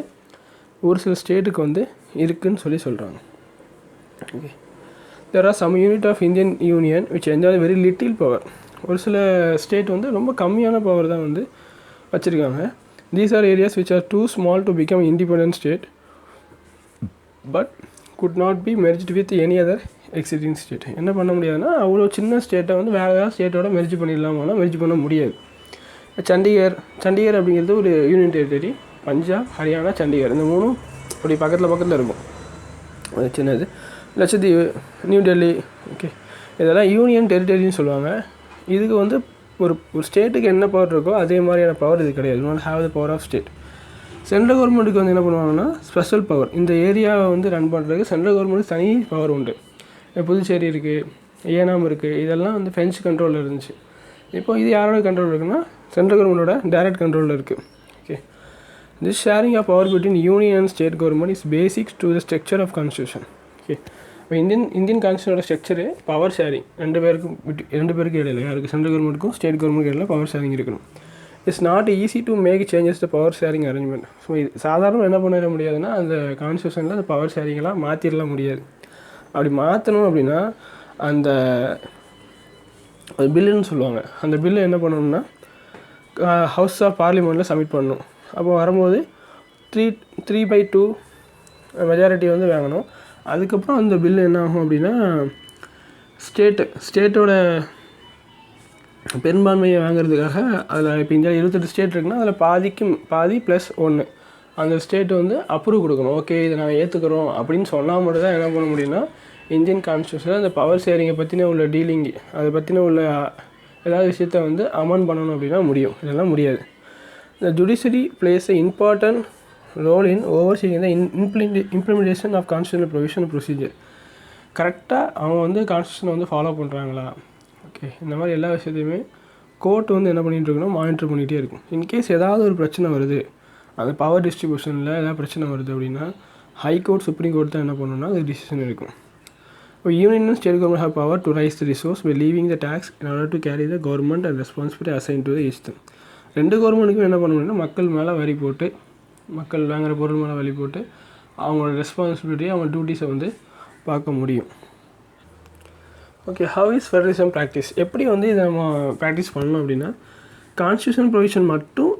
ஒரு சில ஸ்டேட்டுக்கு வந்து இருக்குதுன்னு சொல்கிறாங்க. Okay, there are some unit of Indian union which enjoy very little power. ஒரு சில ஸ்டேட் வந்து ரொம்ப கம்மியான பவர் தான் வந்து வச்சுருக்காங்க. These are areas which are too small to become independent state but could not be merged with any other existing state. என்ன பண்ண முடியாதுன்னா அவ்வளோ சின்ன ஸ்டேட்டை வந்து வேறு ஏதாவது ஸ்டேட்டோட மெர்ஜ் பண்ணிடலாமானா மெர்ஜ் பண்ண முடியாது. சண்டிகர் அப்படிங்கிறது ஒரு யூனியன் டெரிட்டரி. பஞ்சாப், ஹரியானா, சண்டிகர் இந்த மூணும் அப்படி பக்கத்தில் இருக்கும். அது சின்னது. லட்சத்தீவு, நியூ டெல்லி, ஓகே, இதெல்லாம் யூனியன் டெரிட்டரின்னு சொல்லுவாங்க. இதுக்கு வந்து ஒரு ஸ்டேட்டுக்கு என்ன பவர் இருக்கோ அதே மாதிரியான பவர் இது கிடையாது. Not have the power of state. Central கவர்மெண்ட்டுக்கு வந்து என்ன பண்ணுவாங்கன்னா ஸ்பெஷல் பவர். இந்த ஏரியாவை வந்து ரன் பண்ணுறதுக்கு சென்ட்ரல் கவர்மெண்ட்டுக்கு தனி பவர் உண்டு. புதுச்சேரி இருக்குது, ஏனாம் இருக்குது, இதெல்லாம் வந்து ஃப்ரெஞ்சு கண்ட்ரோலில் இருந்துச்சு. இப்போ இது யாரோட கண்ட்ரோல் இருக்குன்னா சென்ட்ரல் கவர்மெண்ட்டோட டைரக்ட் கண்ட்ரோலில் இருக்குது. Okay, this sharing of power between union and state government is basics to the structure of constitution. Okay, இப்போ இந்தியன் கான்ஸ்டியூஷனோட ஸ்ட்ரக்சரு பவர் ஷேரிங் ரெண்டு பேருக்கு இடையில, யாருக்கு சென்ட்ரல் கவர்மெண்ட்டுக்கும் ஸ்டேட் கவர்மெண்ட்டுக்கு இடையில பவர் ஷேரிங் இருக்கணும். It's not easy to make changes the power sharing arrangement. So இது சாதாரண என்ன பண்ணிட முடியாதுன்னா அந்த கான்ஸ்டியூஷனில் அந்த பவர் ஷேரிங்கெல்லாம் மாற்றிடலாம் முடியாது. அப்படி மாற்றணும் அப்படின்னா அந்த பில்லுன்னு சொல்லுவாங்க. அந்த பில்லு என்ன பண்ணணும்னா ஹவுஸ் ஆஃப் பார்லிமெண்ட்டில் சப்மிட் பண்ணணும். அப்போ வரும்போது 3/2 மெஜாரிட்டி வந்து வாங்கணும். அதுக்கப்புறம் அந்த பில்லு என்ன ஆகும் அப்படின்னா ஸ்டேட்டோட பெரும்பான்மையை வாங்குறதுக்காக அதில் இப்போ இந்தியாவில் 28 ஸ்டேட் இருக்குன்னா அதில் பாதி ப்ளஸ் 1 அந்த ஸ்டேட் வந்து அப்ரூவ் கொடுக்கணும். ஓகே, இதை நாங்கள் ஏற்றுக்கிறோம் அப்படின்னு சொன்னால் மட்டும் தான் என்ன பண்ண முடியும்னா இந்தியன் கான்ஸ்டியூஷனில் அந்த பவர் ஷேரிங்கை பற்றின உள்ள டீலிங், அதை பற்றின உள்ள ஏதாவது விஷயத்தை வந்து அமெண்ட் பண்ணணும் அப்படின்னா முடியும். இதெல்லாம் முடியாது. The judiciary plays an important role in overseeing the implementation of constitutional provision and procedure. கரெக்டாக அவங்க வந்து கான்ஸ்டியூஷனை வந்து ஃபாலோ பண்ணுறாங்களா, ஓகே, இந்த மாதிரி எல்லா விஷயத்தையுமே கோர்ட் வந்து என்ன பண்ணிகிட்டு இருக்கணும், மானிட்டர் பண்ணிகிட்டே இருக்கும். இன்கேஸ் ஏதாவது ஒரு பிரச்சனை வருது, அந்த பவர் டிஸ்ட்ரிபியூஷனில் ஏதாவது பிரச்சனை வருது அப்படின்னா ஹைகோர்ட், சுப்ரீம் கோர்ட் தான் என்ன பண்ணணும்னா அது டிசிஷன் இருக்கும். இப்போ union and state government have power to raise the resource by levying the tax in order to carry the government and responsibility assigned to the each. ரெண்டு கவர்மெண்ட்டுக்கும் என்ன பண்ண முடியும்னா மக்கள் மேலே வரி போட்டு, மக்கள் வாங்குகிற பொருள் மேலே வரி போட்டு அவங்களோட ரெஸ்பான்சிபிலிட்டியை, அவங்க டியூட்டிஸை வந்து பார்க்க முடியும். Okay, how is federalism practice? எப்படி வந்து இதை நம்ம ப்ராக்டிஸ் பண்ணணும் அப்படின்னா கான்ஸ்டியூஷன் ப்ரொவிஷன் மட்டும்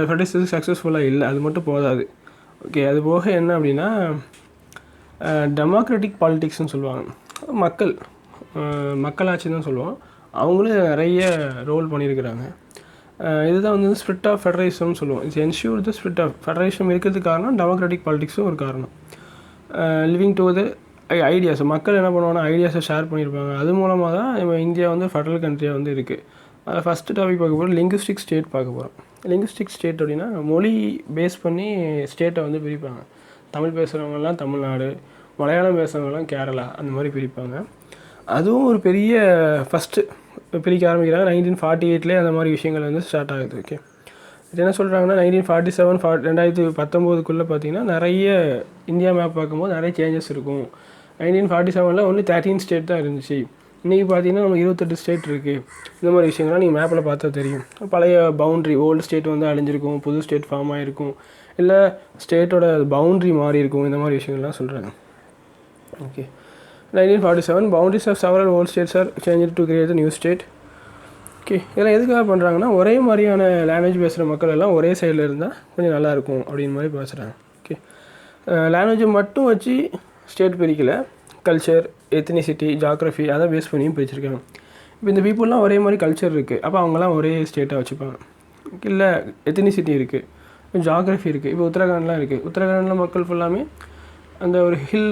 ஃபெடரலிசம் சக்ஸஸ்ஃபுல்லாக இல்லை, அது மட்டும் போதாது. ஓகே, அது போக என்ன அப்படின்னா டெமோக்ராட்டிக் பாலிட்டிக்ஸ்னு சொல்லுவாங்க. மக்களாட்சி தான் சொல்லுவோம். அவங்களும் நிறைய ரோல் பண்ணியிருக்கிறாங்க. இதுதான் வந்து ஸ்பிரிட் ஆஃப் ஃபெடரலிசம்னு சொல்லுவோம். It's ensure the spirit of federalism இருக்கிறதுக்கு காரணம் டெமோக்ராட்டிக் பாலிட்டிக்ஸும் ஒரு காரணம். லிவிங் டு த ஐடியாஸ், மக்கள் என்ன பண்ணுவாங்கன்னா ஐடியாஸை ஷேர் பண்ணியிருப்பாங்க. அது மூலமாக தான் நம்ம இந்தியா வந்து ஃபெடரல் கண்ட்ரியாக வந்து இருக்குது. அதில் ஃபஸ்ட்டு டாபிக் பார்க்க போகிறோம், லிங்குஸ்டிக் ஸ்டேட் பார்க்க போகிறோம். லிங்குஸ்டிக் ஸ்டேட் அப்படின்னா மொழி பேஸ் பண்ணி ஸ்டேட்டை வந்து பிரிப்பாங்க. தமிழ் பேசுகிறவங்கலாம் தமிழ்நாடு, மலையாளம் பேசுகிறவங்கலாம் கேரளா, அந்த மாதிரி பிரிப்பாங்க. அதுவும் ஒரு பெரிய ஃபஸ்ட்டு பிரிக்க ஆரம்பிக்கிறாங்க 1948 அந்த மாதிரி விஷயங்கள் வந்து ஸ்டார்ட் ஆகுது. ஓகே, இது என்ன சொல்கிறாங்கன்னா 1947 2019 பார்த்தீங்கன்னா நிறைய இந்தியா மேப் பார்க்கும்போது நிறைய சேஞ்சஸ் இருக்கும். 1947 ஒன்லி 13 ஸ்டேட் தான் இருந்துச்சு. இன்றைக்கி பார்த்தீங்கன்னா நம்ம 28 ஸ்டேட் இருக்குது. இந்த மாதிரி விஷயங்கள்லாம் நீங்கள் மேப்பில் பார்த்தா தெரியும். பழைய பவுண்ட்ரி ஓல்டு ஸ்டேட் வந்து அழிஞ்சிருக்கும், புது ஸ்டேட் ஃபார்ம் ஆகிருக்கும், இல்லை ஸ்டேட்டோட பவுண்ட்ரி மாறி இருக்கும். இந்த மாதிரி விஷயங்கள்லாம் சொல்கிறாங்க. Okay, 1947 boundaries of several old states are changed to create a new state. Okay, இதெல்லாம் எதுக்காக பண்ணுறாங்கன்னா ஒரே மாதிரியான லாங்குவேஜ் பேசுகிற மக்கள் எல்லாம் ஒரே சைடில் இருந்தால் கொஞ்சம் நல்லாயிருக்கும் அப்படின்னு மாதிரி பேசுகிறாங்க. ஓகே, லாங்குவேஜை மட்டும் வச்சு ஸ்டேட் பிரிக்கலை, கல்ச்சர், எத்னிசிட்டி, ஜாக்ரஃபி அதை பேஸ் பண்ணியும் பிரிச்சிருக்காங்க. இப்போ இந்த பீப்புளெலாம் ஒரே மாதிரி கல்ச்சர் இருக்குது, அப்போ அவங்களாம் ஒரே ஸ்டேட்டாக வச்சுப்பாங்க. இல்லை எத்னிசிட்டி இருக்குது, ஜாக்ரஃபி இருக்குது. இப்போ உத்தரகாண்ட்லாம் இருக்குது, உத்தரகாண்டில் மக்கள் ஃபுல்லாமே அந்த ஒரு ஹில்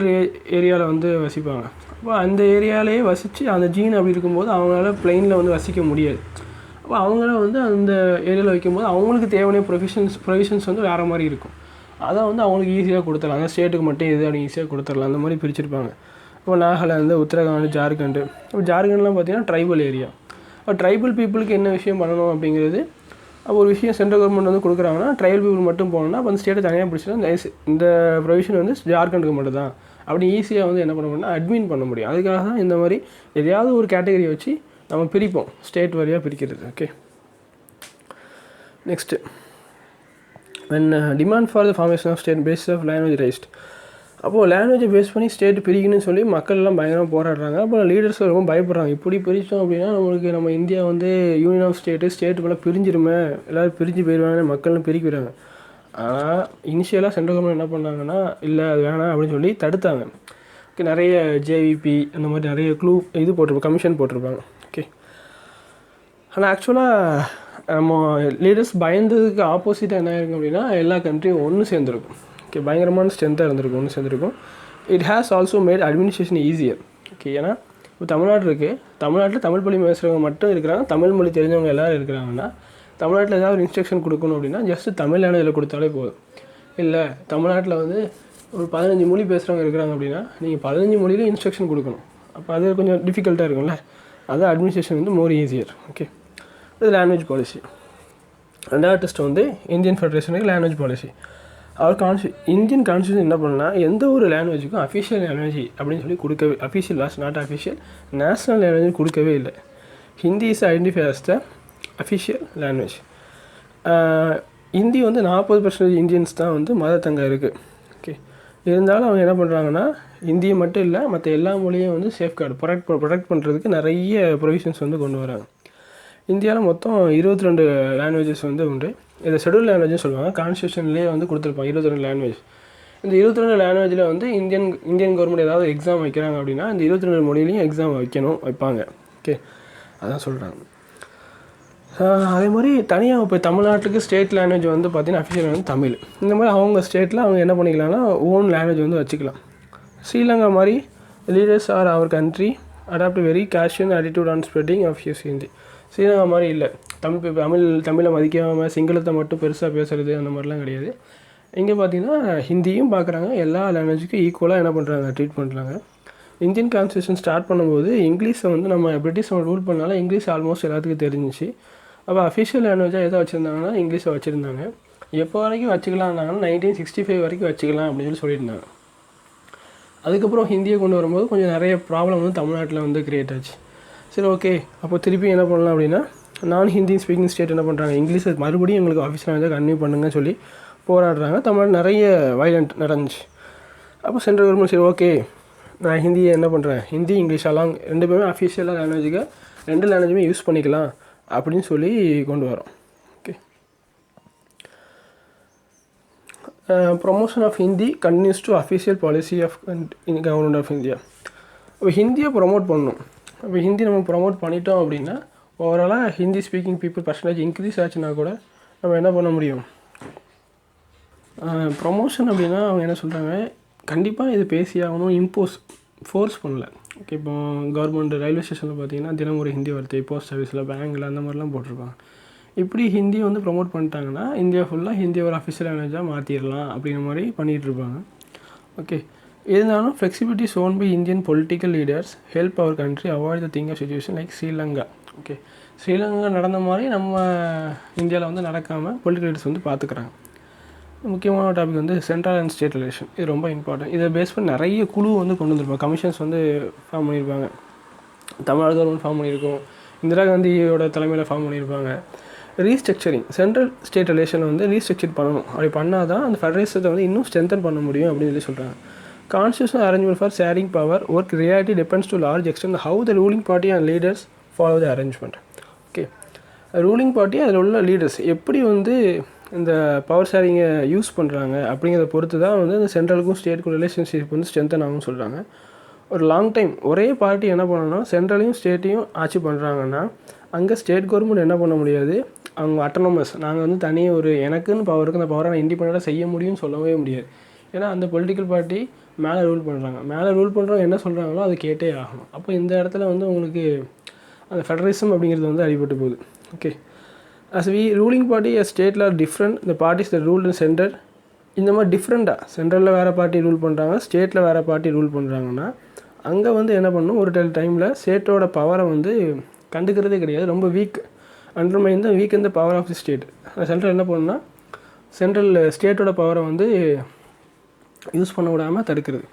ஏரியாவில் வந்து வசிப்பாங்க. அப்போ அந்த ஏரியாவிலேயே வசித்து அந்த ஜீன் அப்படி இருக்கும்போது அவங்களால பிளெயினில் வந்து வசிக்க முடியாது. அப்போ அவங்கள வந்து அந்த ஏரியாவில் வைக்கும்போது அவங்களுக்கு தேவையான ப்ரொவிஷன்ஸ் வந்து வேறு மாதிரி இருக்கும். அதை வந்து அவங்களுக்கு ஈஸியாக கொடுத்துடலாம். அந்த ஸ்டேட்டுக்கு மட்டும் எது அப்படி ஈஸியாக கொடுத்துடலாம். அந்த மாதிரி பிரிச்சிருப்பாங்க. இப்போ நாகாலாந்து, உத்தரகாண்ட், ஜார்க்கண்டு. இப்போ ஜார்க்கண்ட்லாம் பார்த்தீங்கன்னா ட்ரைபல் ஏரியா. இப்போ ட்ரைபல் பீப்புளுக்கு என்ன விஷயம் பண்ணணும் அப்படிங்கிறது அப்போ ஒரு விஷயம் சென்ட்ரல் கவர்மெண்ட் வந்து கொடுக்குறாங்கன்னா ட்ரைபல் பீப்புள் மட்டும் போகணுன்னா அப்போ அந்த ஸ்டேட்டை தனியாக பிடிச்சினா இந்த ப்ரொவிஷன் வந்து ஜார்க்கண்டுக்கு மட்டும் தான் அப்படி ஈஸியாக வந்து என்ன பண்ண முடியும்னா அட்மின் பண்ண முடியும். அதுக்காக தான் இந்த மாதிரி எதையாவது ஒரு கேட்டகரியை வச்சு நம்ம பிரிப்போம், ஸ்டேட் வரியாக பிரிக்கிறது. Okay, next when demand for the formation of state basis of language raised. அப்போது லாங்குவேஜை பேஸ் பண்ணி ஸ்டேட் பிரிக்கணும்னு சொல்லி மக்கள்லாம் பயங்கரமாக போராடுறாங்க. அப்போ லீடர்ஸ் ரொம்ப பயப்படுறாங்க. இப்படி பிரித்தோம் அப்படின்னா நம்மளுக்கு நம்ம இந்தியா வந்து யூனியன் ஆஃப் ஸ்டேட்டு மேலே பிரிஞ்சிருமே, எல்லோரும் பிரிஞ்சு போயிடுவாங்க, மக்கள்லாம் பிரிக்கிறாங்க. ஆனால் இனிஷியலாக சென்ட்ரல் கவர்மெண்ட் என்ன பண்ணாங்கன்னா இல்லை அது வேணாம் அப்படின்னு சொல்லி தடுத்தாங்க. ஓகே, நிறைய ஜேவிபி அந்த மாதிரி நிறைய இது போட்டிருப்பாங்க, கமிஷன் போட்டிருப்பாங்க. ஓகே, ஆனால் ஆக்சுவலாக நம்ம லீடர்ஸ் பயந்ததுக்கு ஆப்போசிட்டாக என்ன ஆயிருக்கும் அப்படின்னா எல்லா கண்ட்ரியும் ஒன்று சேர்ந்துருக்கும். ஓகே, பயங்கரமான ஸ்ட்ரென்த்தாக இருந்திருக்கும், ஒன்று சேர்ந்துருக்கும். It has also made administration easier. Okay, ஏன்னா இப்போ தமிழ்நாடு இருக்குது, தமிழ்நாட்டில் தமிழ் மொழி பேசுகிறவங்க மட்டும் இருக்கிறாங்க, தமிழ் மொழி தெரிஞ்சவங்க எல்லோரும் இருக்கிறாங்கன்னா தமிழ்நாட்டில் ஏதாவது ஒரு இன்ஸ்ட்ரக்ஷன் கொடுக்கணும் அப்படின்னா ஜஸ்ட்டு தமிழ் லாங்குவேஜில் கொடுத்தாலே போதும். இல்லை தமிழ்நாட்டில் வந்து ஒரு 15 மொழி பேசுகிறவங்க இருக்கிறாங்க அப்படின்னா நீங்கள் 15 மொழியிலும் இன்ஸ்ட்ரக்ஷன் கொடுக்கணும். அப்போ அது கொஞ்சம் டிஃபிகல்ட்டாக இருக்கும்ல, அது அட்மினிஸ்ட்ரேஷன் வந்து மோர் ஈஸியர். ஓகே, இது லாங்குவேஜ் பாலிசி. ரெண்டாவது டெஸ்ட் வந்து இந்தியன் ஃபெடரேஷனுக்கு லாங்குவேஜ் பாலிசி. அவர் இந்தியன் கான்ஸ்டியூஷன் என்ன பண்ணால் எந்த ஒரு லாங்குவேஜுக்கும் அஃபிஷியல் லாங்குவேஜ் அப்படின்னு சொல்லி கொடுக்கவே, official not official national language கொடுக்கவே இல்லை. Hindi is identify as the official language. Hindi வந்து 40% இந்தியன்ஸ் தான் வந்து மதர் டங்கா இருக்குது. ஓகே, இருந்தாலும் அவங்க என்ன பண்ணுறாங்கன்னா ஹிந்தியை மட்டும் இல்லை மற்ற எல்லா மொழியும் வந்து சேஃப்கார்டு ப்ரொடெக்ட் பண்ணுறதுக்கு நிறைய ப்ரொவிஷன்ஸ் வந்து கொண்டு வராங்க. இந்தியாவில் மொத்தம் 22 லாங்குவேஜஸ் வந்து உண்டு. இதை ஷெட்யூல் லாங்குவேஜ்னு சொல்லுவாங்க. கான்ஸ்டியூஷன்லேயே வந்து கொடுத்துருப்பாங்க 22 லாங்குவேஜ். இந்த 22 லாங்குவேஜில் வந்து இந்தியன் கவர்மெண்ட் ஏதாவது எக்ஸாம் வைக்கிறாங்க அப்படின்னா இந்த 22 மொழியிலையும் எக்ஸாம் வைப்பாங்க. ஓகே, அதான் சொல்கிறாங்க. அதே மாதிரி தனியாக இப்போ தமிழ்நாட்டுக்கு ஸ்டேட் லாங்குவேஜ் வந்து பார்த்திங்கன்னா அஃபிஷியல் வந்து தமிழ். இந்த மாதிரி அவங்க ஸ்டேட்டில் அவங்க என்ன பண்ணிக்கலாம்னா ஓன் லாங்குவேஜ் வந்து வச்சுக்கலாம். ஸ்ரீலங்கா மாதிரி leaders are our country adopt very casual attitude on spreading of use Hindi. Sri Lanka மாதிரி இல்லை, தமிழை மதிக்காமல் சிங்களத்தை மட்டும் பெருசாக பேசுகிறது அந்த மாதிரிலாம் கிடையாது. இங்கே பார்த்திங்கன்னா ஹிந்தியும் பார்க்குறாங்க, எல்லா லாங்குவேஜுக்கும் ஈக்குவலாக என்ன பண்ணுறாங்க ட்ரீட் பண்ணுறாங்க. இந்தியன் கான்ஸ்டியூஷன் ஸ்டார்ட் பண்ணும்போது இங்கிலீஷை வந்து நம்ம பிரிட்டிஷ் ரூல் பண்ணாலும் இங்கிலீஷ் ஆல்மோஸ்ட் எல்லாத்துக்கும் தெரிஞ்சிச்சு. அப்போ அஃபிஷியல் லாங்குவேஜாக எதை வச்சுருந்தாங்கன்னா இங்கிலீஷை வச்சுருந்தாங்க. எப்போ வரைக்கும் வச்சுக்கலாம்னாங்கன்னா 1965 வரைக்கும் வச்சுக்கலாம் அப்படின்னு சொல்லியிருந்தாங்க. அதுக்கப்புறம் ஹிந்தியை கொண்டு வரும்போது கொஞ்சம் நிறைய ப்ராப்ளம் வந்து தமிழ்நாட்டில் வந்து க்ரியேட் ஆச்சு. சரி, ஓகே, அப்போ திருப்பி என்ன பண்ணலாம் அப்படின்னா நான் ஹிந்தி ஸ்பீக்கிங் ஸ்டேட் என்ன பண்ணுறாங்க இங்கிலீஷை மறுபடியும் எங்களுக்கு அஃபிஷியல் லாங்குவேஜ் கன்டினியூ பண்ணுங்கன்னு சொல்லி போராடுறாங்க. தமிழ்நாடு நிறைய வயலண்ட் நடந்துச்சு. அப்போ சென்ட்ரல் கவர்மெண்ட் சரி ஓகே நான் ஹிந்தியை என்ன பண்ணுறேன், ஹிந்தி இங்கிலீஷ் எல்லாம் ரெண்டு பேருமே அஃபிஷியலாக லாங்குவேஜுக்கு 2 லாங்குவேஜுமே யூஸ் பண்ணிக்கலாம் அப்படின்னு சொல்லி கொண்டு வரோம். Okay, promotion of Hindi continues to official policy of government of India. இப்போ ஹிந்தியை ப்ரொமோட் பண்ணணும். இப்போ ஹிந்தி நம்ம ப்ரொமோட் பண்ணிட்டோம் அப்படின்னா ஓவராலாக Hindi speaking people percentage increase ஆச்சுன்னா கூட நம்ம என்ன பண்ண முடியும். ப்ரொமோஷன் அப்படின்னா அவங்க என்ன சொல்கிறாங்க, கண்டிப்பாக இது பேசியாகணும், ஃபோர்ஸ் பண்ணல. ஓகே, இப்போ கவர்மெண்ட் ரயில்வே ஸ்டேஷனில் பார்த்தீங்கன்னா தினம் ஒரு ஹிந்தி வார்த்தை, போஸ்ட் ஆஃபீஸில் பேங்கில் அந்த மாதிரிலாம் போட்டிருப்பாங்க. இப்படி ஹிந்தி வந்து ப்ரொமோட் பண்ணிட்டாங்கன்னா இந்தியா ஃபுல்லாக ஹிந்தி ஒரு அஃபிஷியல் லாங்குவேஜாக மாற்றிடலாம் அப்படிங்கிற மாதிரி பண்ணிகிட்ருப்பாங்க. ஓகே, இருந்தாலும் flexibility shown by Indian political leaders help our country avoid the thing of situation like Sri Lanka. Okay, Sri Lanka நடந்த மாதிரி நம்ம இந்தியாவில் வந்து நடக்காமல் பொலிட்டிக்கல் லீடர்ஸ் வந்து பார்த்துக்குறாங்க. முக்கியமான டாபிக் வந்து சென்ட்ரல் அண்ட் ஸ்டேட் ரிலேஷன். இது ரொம்ப இம்பார்ட்டன்ட். இதை பேஸ் பண்ணி நிறைய குழு வந்து கொண்டு வந்திருப்பாங்க, கமிஷன்ஸ் வந்து ஃபார்ம் பண்ணியிருப்பாங்க. தமிழ்நாடு கவர்மெண்ட் ஃபார்ம் பண்ணியிருக்கோம், இந்திரா காந்தியோட தலைமையில் ஃபார்ம் பண்ணியிருப்பாங்க. ரீஸ்ட்ரக்சரிங் சென்ட்ரல் ஸ்டேட் ரிலேஷனை வந்து ரீஸ்ட்ரக்சர் பண்ணணும். அப்படி பண்ணால் தான் அந்த ஃபெடரலிசத்தை வந்து இன்னும் ஸ்ட்ரென்தன் பண்ண முடியும் அப்படின்னு சொல்லி சொல்கிறாங்க. Constitutional arrangement for sharing power work reality depends to large extend how the ruling party and leaders follow the arrangement. Okay, ruling party அதில் உள்ள லீடர்ஸ் எப்படி வந்து இந்த பவர் ஷேரிங்கை யூஸ் பண்ணுறாங்க அப்படிங்கிறத பொறுத்து தான் வந்து இந்த சென்ட்ரலுக்கும் ஸ்டேட்டுக்கும் ரிலேஷன்ஷிப் வந்து ஸ்ட்ரென்தன் ஆகும்னு சொல்கிறாங்க. ஒரு லாங் டைம் ஒரே பார்ட்டி என்ன பண்ணணும்னா சென்ட்ரலையும் ஸ்டேட்டையும் ஆட்சி பண்ணுறாங்கன்னா அங்கே ஸ்டேட் கவர்மெண்ட் என்ன பண்ண முடியாது, அவங்க அட்டானமஸ், நாங்கள் வந்து தனியாக ஒரு எனக்குன்னு பவர் இருக்குது, அந்த பவரை நான் இண்டிபெண்ட்டாக செய்ய முடியும்னு சொல்லவே முடியாது. ஏன்னா அந்த பொலிட்டிக்கல் பார்ட்டி மேலே ரூல் பண்ணுறாங்க. மேலே ரூல் பண்ணுறவங்க என்ன சொல்கிறாங்களோ அது கேட்டே ஆகணும். அப்போ இந்த இடத்துல வந்து உங்களுக்கு அந்த ஃபெடரலிசம் அப்படிங்கிறது வந்து அடிபட்டு போகுது. Okay, as we ruling party as ஸ்டேட்டில் ஆர் டிஃப்ரெண்ட், இந்த parties the rule in centre இந்த மாதிரி டிஃப்ரெண்ட்டாக சென்ட்ரலில் வேறு பார்ட்டி ரூல் பண்ணுறாங்க, ஸ்டேட்டில் வேறு பார்ட்டி ரூல் பண்ணுறாங்கன்னா அங்கே வந்து என்ன பண்ணணும், ஒரு டைமில் ஸ்டேட்டோட பவரை வந்து கண்டுக்கிறதே கிடையாது, ரொம்ப வீக் அண்டர்மைன் தான் வீக் இந்த power of the state. Central என்ன பண்ணணும்னா சென்ட்ரல் ஸ்டேட்டோட பவரை வந்து யூஸ் பண்ண விடாமல் தடுக்கிறது.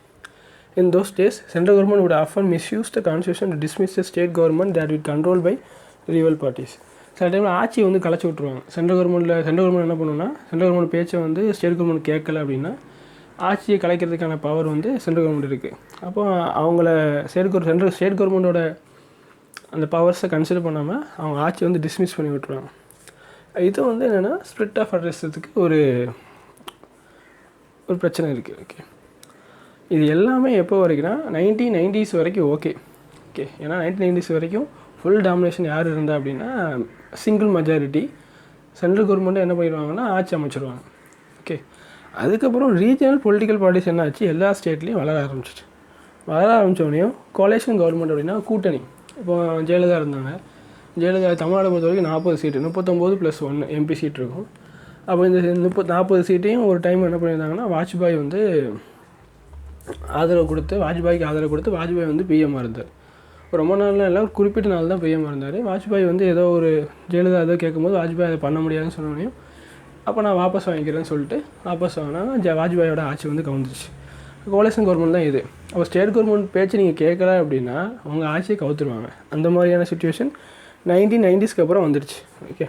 In those days, central government would often misuse the constitution to dismiss the state government that would controlled by rival parties. சில டைமில் ஆட்சியை வந்து கலைச்சி விட்ருவாங்க. சென்ட்ரல் கவர்மெண்ட் என்ன பண்ணுன்னா, சென்ட்ரல் கவர்மெண்ட் பேச்சை வந்து ஸ்டேட் கவர்மெண்ட் கேட்கல அப்படின்னா ஆட்சியை கலைக்கிறதுக்கான பவர் வந்து சென்ட்ரல் கவர்மெண்ட் இருக்குது. அப்போ அவங்கள ஸ்டேட் கவர்மெண்ட்டோட அந்த பவர்ஸை கன்சிடர் பண்ணாமல் அவங்க ஆட்சியை வந்து டிஸ்மிஸ் பண்ணி விட்டுருவாங்க. இது வந்து என்னென்னா ஸ்ப்ளிட் ஆஃப் அட்ரஸத்துக்கு ஒரு பிரச்சனை இருக்குது. ஓகே, இது எல்லாமே எப்போ வரைக்கும்னா 1990s வரைக்கும். ஓகே, ஏன்னா 1990s வரைக்கும் ஃபுல் டாமினேஷன் யார் இருந்தா அப்படின்னா சிங்கிள் மெஜாரிட்டி. சென்ட்ரல் கவர்மெண்ட்டு என்ன பண்ணிடுவாங்கன்னா ஆட்சி அமைச்சிருவாங்க. ஓகே, அதுக்கப்புறம் ரீஜனல் பொலிட்டிக்கல் பார்ட்டிஸ் என்ன ஆச்சு, எல்லா ஸ்டேட்லேயும் வளர ஆரம்பித்தோடனையும் கோலேஷன் கவர்மெண்ட் அப்படின்னா கூட்டணி. இப்போ ஜெயலலிதா இருந்தாங்க, ஜெயலலிதா தமிழ்நாடு பொறுத்த வரைக்கும் 40 சீட்டு, 39+1 எம்பி சீட் இருக்கும். அப்போ இந்த 40 சீட்டையும் ஒரு டைம் என்ன பண்ணியிருந்தாங்கன்னா வாஜ்பாய் வந்து வாஜ்பாய்க்கு ஆதரவு கொடுத்து வாஜ்பாய் வந்து பிஎம்மாக இருந்தார். ரொம்ப நாள்லாம் இல்லை, ஒரு குறிப்பிட்ட நாள் தான் பிஎம்மாக இருந்தார். வாஜ்பாய் வந்து ஏதோ ஒரு ஜெயலலிதா ஏதோ கேட்கும்போது வாஜ்பாய் அதை பண்ண முடியாதுன்னு சொன்னோடனையும் அப்போ நான் வாபஸ் வாங்கிக்கிறேன்னு சொல்லிட்டு வாபஸ் வாங்கினா வாஜ்பாயோட ஆட்சி வந்து கவுந்துருச்சு. கோலேஷன் கவர்மெண்ட் தான் இது. அப்போ ஸ்டேட் கவர்மெண்ட் பேச்சு நீங்கள் கேட்கல அப்படின்னா அவங்க ஆட்சியை கவுத்துருவாங்க. அந்த மாதிரியான சுச்சுவேஷன் 1990s அப்புறம் வந்துடுச்சு. ஓகே,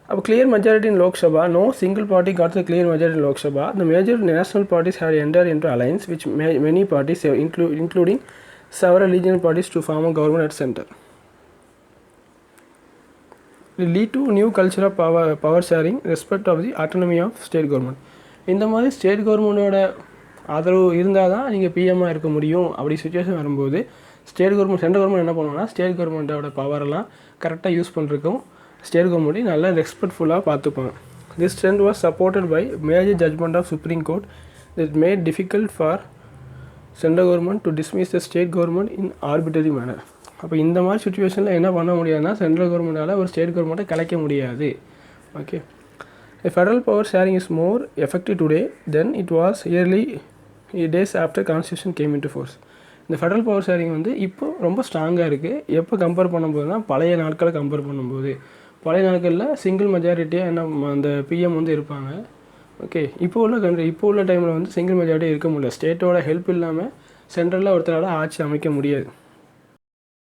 அப்போ clear majority in Lok Sabha, no single party got the clear majority in Lok Sabha. The major national parties had enter into alliance which many parties including several regional parties to form a government at center. It lead to new culture of power sharing, respect of the autonomy of state government. இந்த மாதிரி state கவர்மெண்ட்டோட ஆதரவு இருந்தால் தான் நீங்கள் பிஎம்மாக இருக்க முடியும். அப்படி சுச்சுவேஷன் வரும்போது சென்ட்ரல் கவர்மெண்ட் என்ன பண்ணுவாங்கன்னா ஸ்டேட் கவர்மெண்ட்டோட பவரெல்லாம் கரெக்டாக யூஸ் பண்ணுறதுக்கும் ஸ்டேட் கவர்மெண்ட்டையும் நல்லா ரெஸ்பெக்ட்ஃபுல்லாக பார்த்துப்பாங்க. This trend was supported by major judgment of Supreme Court that made difficult for central government to dismiss the state government in arbitrary manner. அப்போ இந்த மாதிரி சுச்சுவேஷனில் என்ன பண்ண முடியாதுன்னா சென்ட்ரல் கவர்மெண்ட்டால் ஒரு ஸ்டேட் கவர்மெண்ட்டை கலைக்க முடியாது. Okay, federal power sharing is more effective today then it was early days after constitution came into force. இந்த ஃபெடரல் பவர் ஷேரிங் வந்து இப்போ ரொம்ப ஸ்ட்ராங்காக இருக்குது. எப்போ கம்பேர் பண்ணும்போதுனா பழைய நாட்களை கம்பேர் பண்ணும்போது பழைய நாட்களில் சிங்கிள் மெஜாரிட்டியாக என்ன அந்த பிஎம் வந்து இருப்பாங்க. ஓகே, இப்போ உள்ள டைமில் வந்து சிங்கிள் மெஜாரிட்டி இருக்க முடியல. ஸ்டேட்டோட ஹெல்ப் இல்லாமல் சென்ட்ரலில் ஒருத்தரால் ஆட்சி அமைக்க முடியாது.